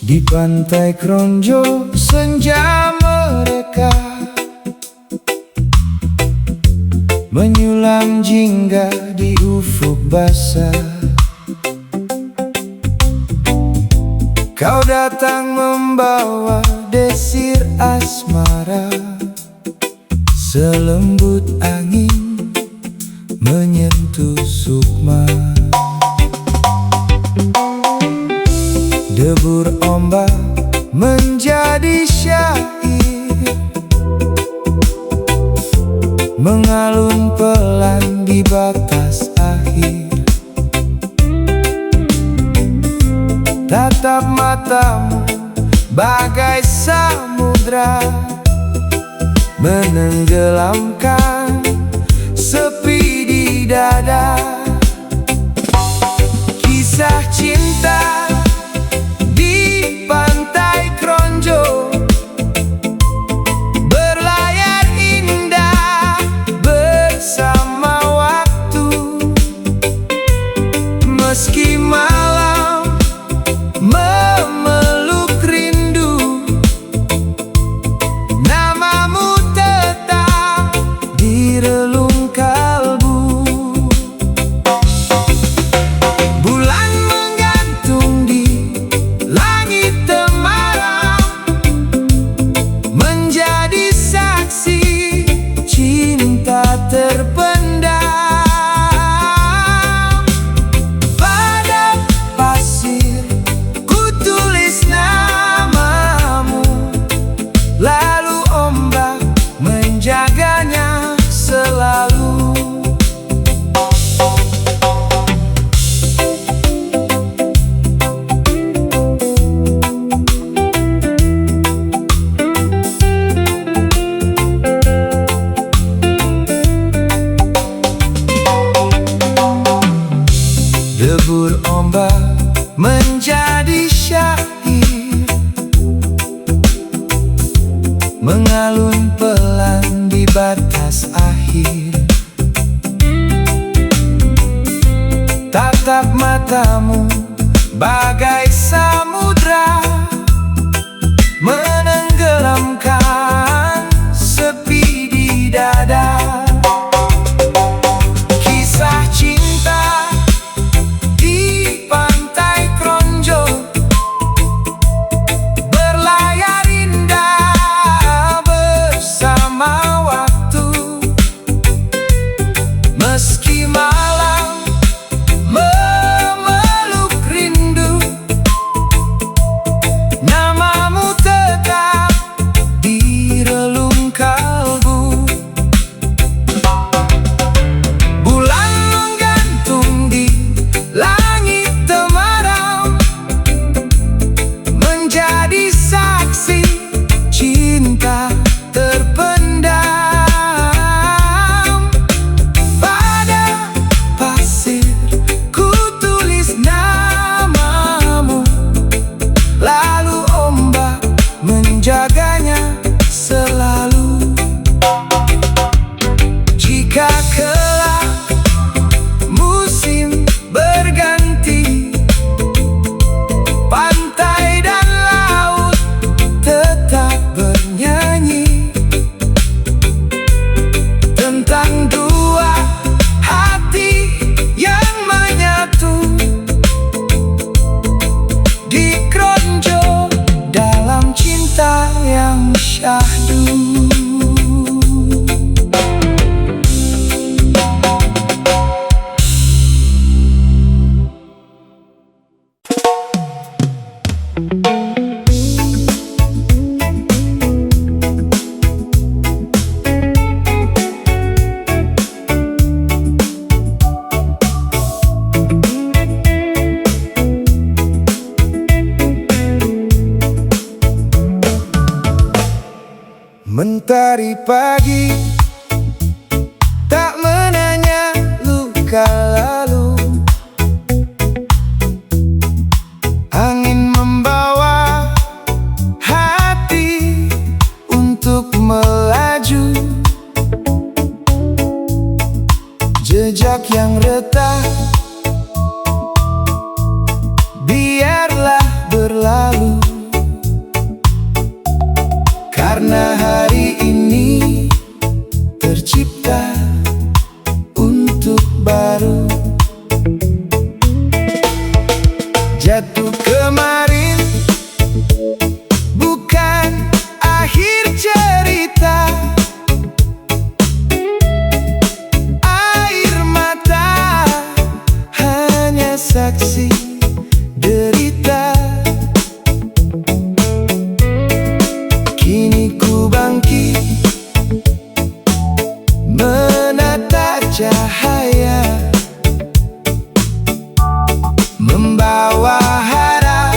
Di pantai Kronjo senja mereka menyulam jingga di ufuk basah. Kau datang membawa desir asmara, selembut angin menyentuh sukma. Debur ombak menjadi syair, mengalun pelan di batas akhir. Tatap matamu bagai samudra, menenggelamkan sepi di dada. Kisah cinta di pantai Kronjo, berlayar indah bersama waktu. Meski malam memeluk rindu, namamu tetap di relung kalbu. Bulan menggantung di langit temaram, menjadi saksi cinta terpendam. Pada pasir ku tulis namamu, lalu ombak menjaganya selalu. Debur ombak menjadi syair, mengalun pelan di batas akhir. Tatap matamu bagai samudra, menenggelamkan sepi di dada. Kisah cinta di pantai Kronjo, berlayar indah bersama waktu. Meski malam memeluk rindu, namamu tetap di relung kalbu. Bulan menggantung di langit temaram, menjadi saksi cinta terpendam. Pada pasir ku tulis namamu, lalu ombak menjaganya selalu. Jika kelak musim berganti, pantai dan laut tetap bernyanyi tentang dua hati yang menyatu di Kronjo dalam cinta yang syahdu. Mentari pagi tak menanya luka lalu, angin membawa hati untuk melaju. Jejak yang retak biarlah berlalu. Jatuh kemarin bukan akhir cerita. Air mata hanya saksi derita. Kini ku bangkit menatap cahaya, membawa harap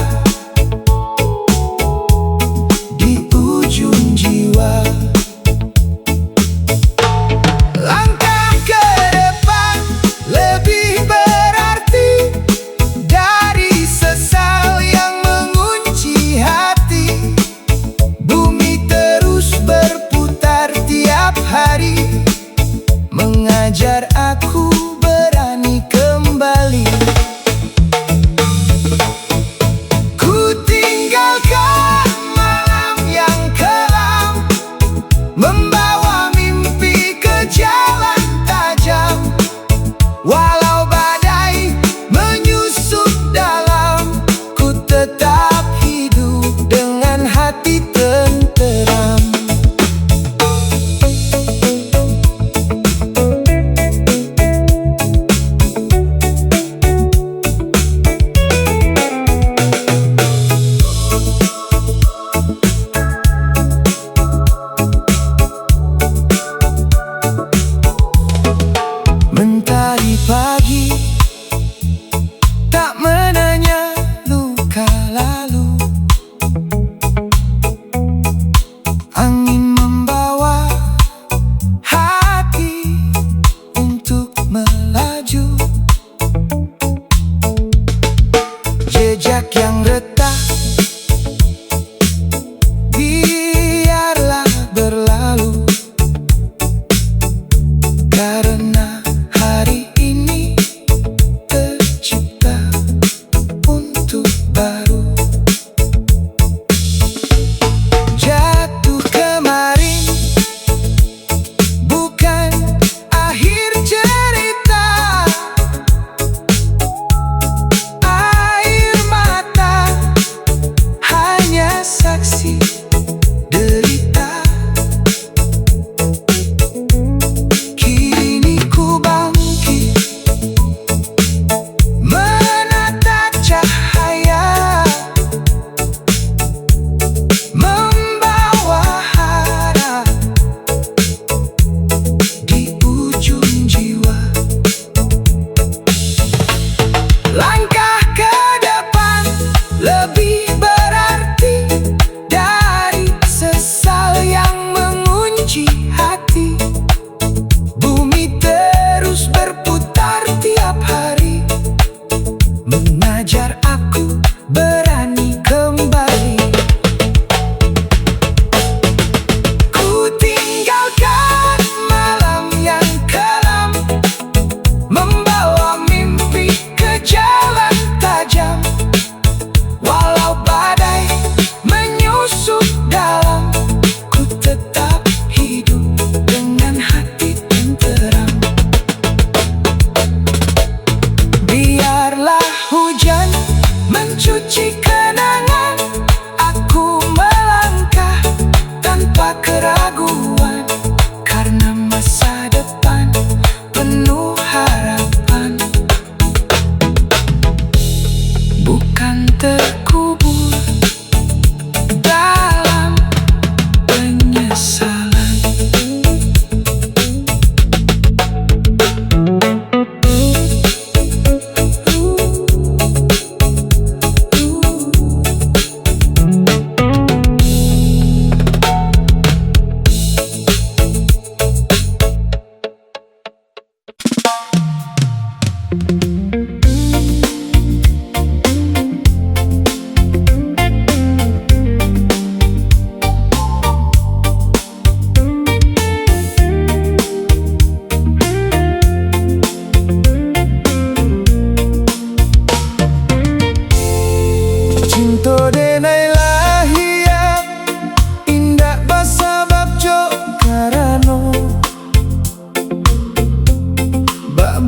di ujung jiwa. Langkah ke depan lebih berarti dari sesal yang mengunci hati. Bumi terus berputar tiap hari, mengajar aku berani kembali. Ku tinggalkan malam yang kelam, membawa mimpi ke jalan tajam. Walau badai menyusup dalam, ku tetap hidup dengan hati tenteram. Mentari pagi tak menanya luka lalu. Angin membawa hati untuk melaju. Jejak yang retak biarlah berlalu, karena hari ini tercipta untuk baru. Jatuh kemarin bukan akhir cerita. Air mata hanya saksi derita. Kini ku bangkit menatap cahaya, membawa harap di ujung jiwa. Langkah ke depan lebih berarti dari sesal yang mengunci hati. Bumi terus berputar tiap hari, mengajar aku berani kembali. Ku tinggalkan malam yang kelam, membawa mimpi ke jalan tajam. Walau badai menyusup dalam, ku tetap hidup dengan hati tenteram. Biarlah hujan mencuci kenangan, aku melangkah tanpa keraguan, karena masa depan penuh harapan. Bukan terkubur dalam penyesalan.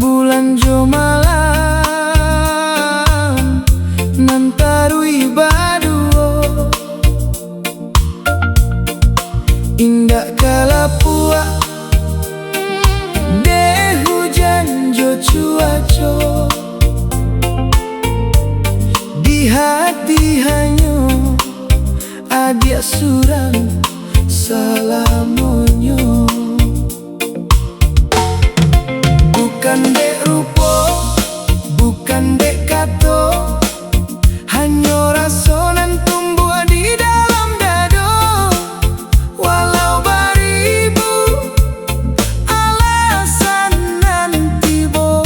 bulan jo malam hati hanya ada surang salamonyo. Bukan dek rupo, bukan dek kato, hanya rasonan tumbuh di dalam dado. Walau beribu alasan nanti bo,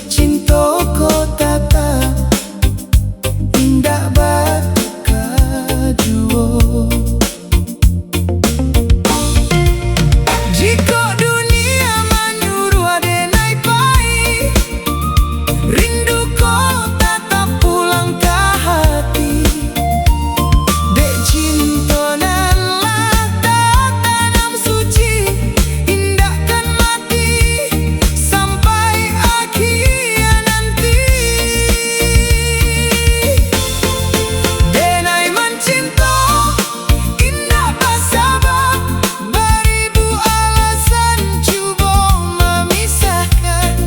cinta ko tata indah batu kajuo. Jika dunia menyuruh adenai pai, rindu ko tetap pulang ke hati. Dek cinta nan lata tanam suci, indahkan mati sampai akhir nanti. Denai mencinta indah bersabab, beribu alasan cuba memisahkan.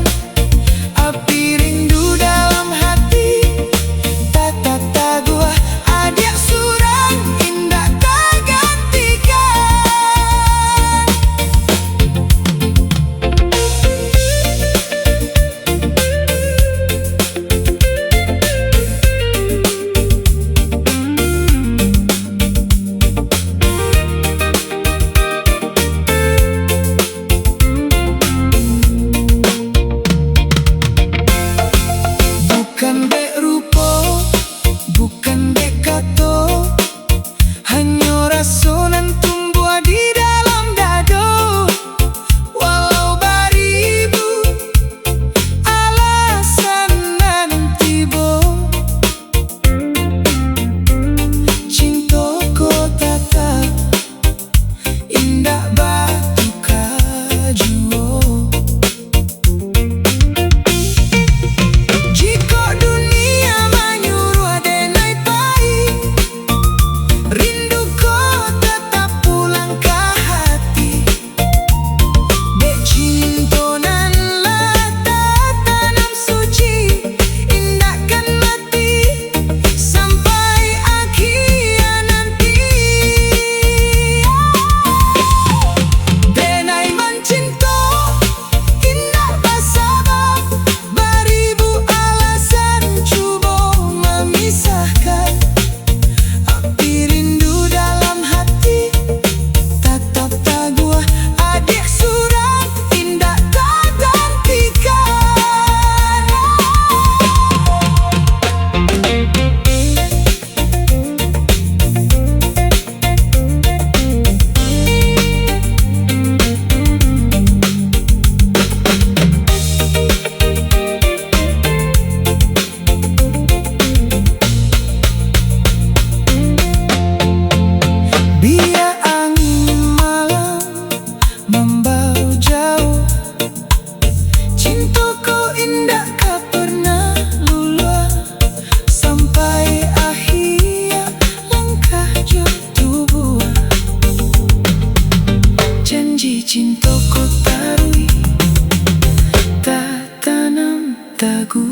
Api rindu dalam hati tak gua adik surang indah tak gantikan. Bukan dek rupo, bukan dek kato, hanya rasonan tumbuh di dalam dado. Walau beribu alasan nanti bo, cinta ko tata indah batu kajuo. Jika dunia menyuruh adenai pai, rindu ko tetap pulang ke hati. Dek cinta nan lata tanam suci, indahkan mati sampai akhir nanti. Denai mencinta indah bersabab, beribu alasan cuba memisahkan. Api rindu dalam hati tetap gua adik surang indah tak gantikan. Biar angin malam membawa jauh, cintaku indah tak pernah luluh sampai akhir langkah jatuh buah. Janji cintaku tarui, tak tanam tak gua.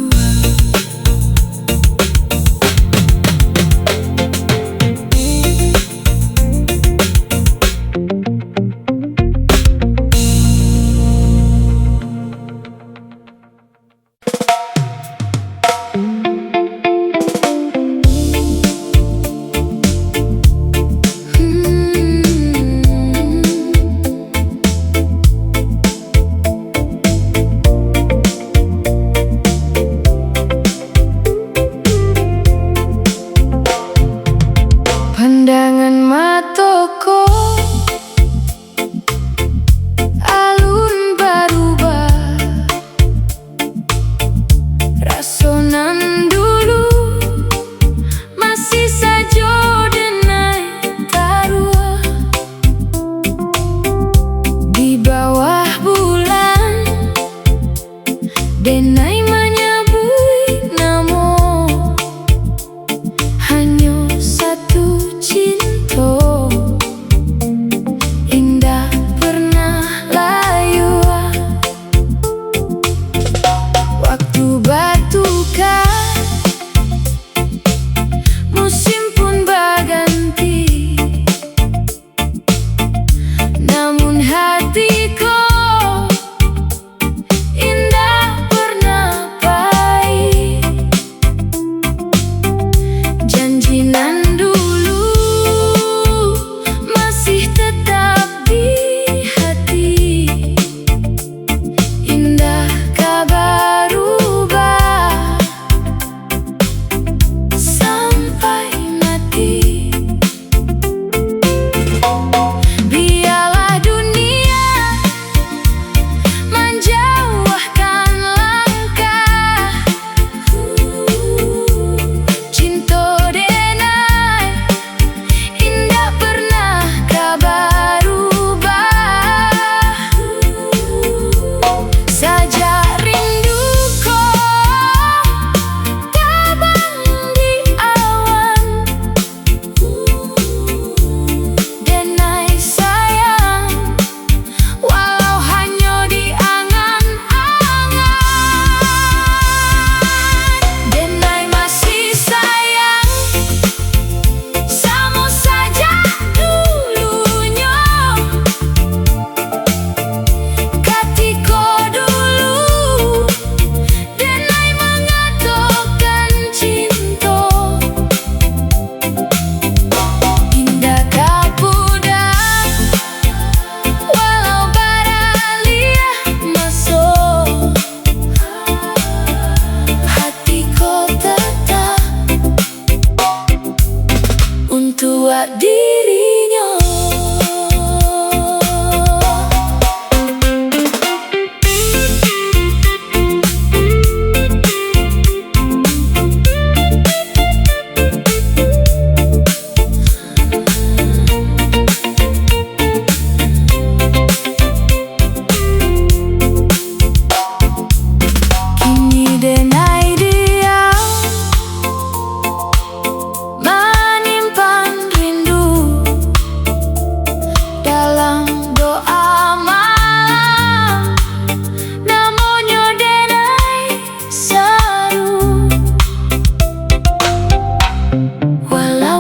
jua dirinya.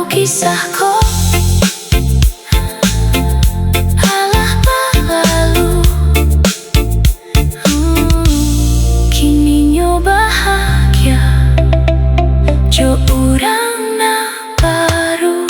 Kisahku alah lalu, kini nyo bahagia jo urang na baru.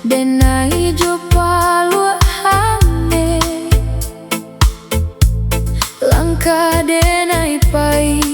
Denai jo palua hane, langkah denai pai